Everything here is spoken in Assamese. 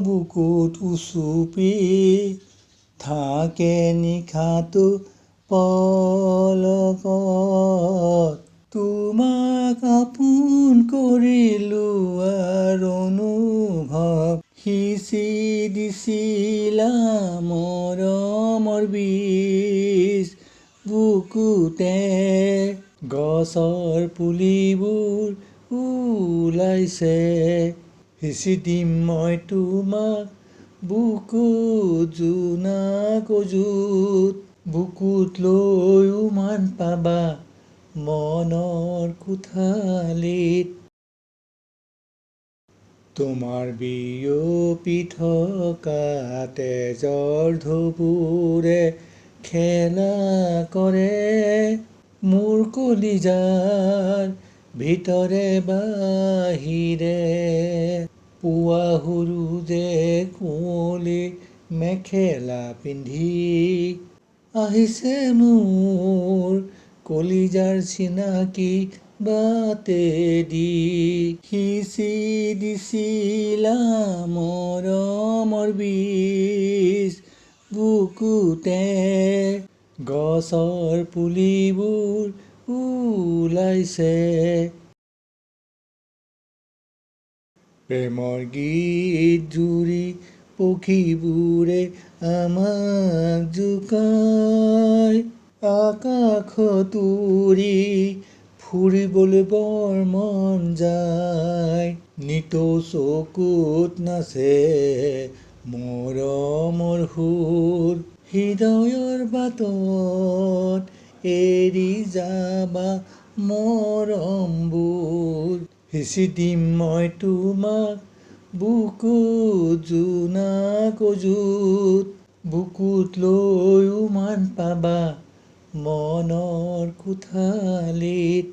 বুকুত উচুপি থাকে নিশাটো পলকত। তোমাক আপোন কৰি লোৱাৰ অনুভৱ সিঁচি দিছিলা মৰমৰ বীজ বুকুতে। গছৰ পুলিবোৰ ওলাইছে, সিঁচি দিম মই তোমাক বুকুত জোনাক অযুত। বুকুত লৈ উমান পাবা মনৰ কোঠালিত। তোমাৰ বিয়পি থকা তেজৰ ঢৌবোৰে খেলা কৰে মোৰ কলিজাৰ ভিতৰে বাহিৰে। পুৱা সূৰুযে কুঁৱলী মেখেলা পিন্ধি আহিছে মোৰ কলিজাৰ চিনাকি বাটেদি। সিঁচি দিছিলা মৰমৰ বীজ বুকুতে। গছৰ পুলিবোৰ ওলাইছে। প্ৰেমৰ গীত জুৰি পক্ষীবোৰে আমাক জোকায়। আকাশত উৰি ফুৰিবলৈ বৰ মন যায়। নিতৌ চকুত নাচে মৰমৰ সুৰ। হৃদয়ৰ বাটত এৰি যাবা মৰমবোৰ। সিঁচি দিম মই তোমাক বুকুত জোনাক অযুত। বুকুত লৈ উমান পাবা মনৰ কোঠালিত।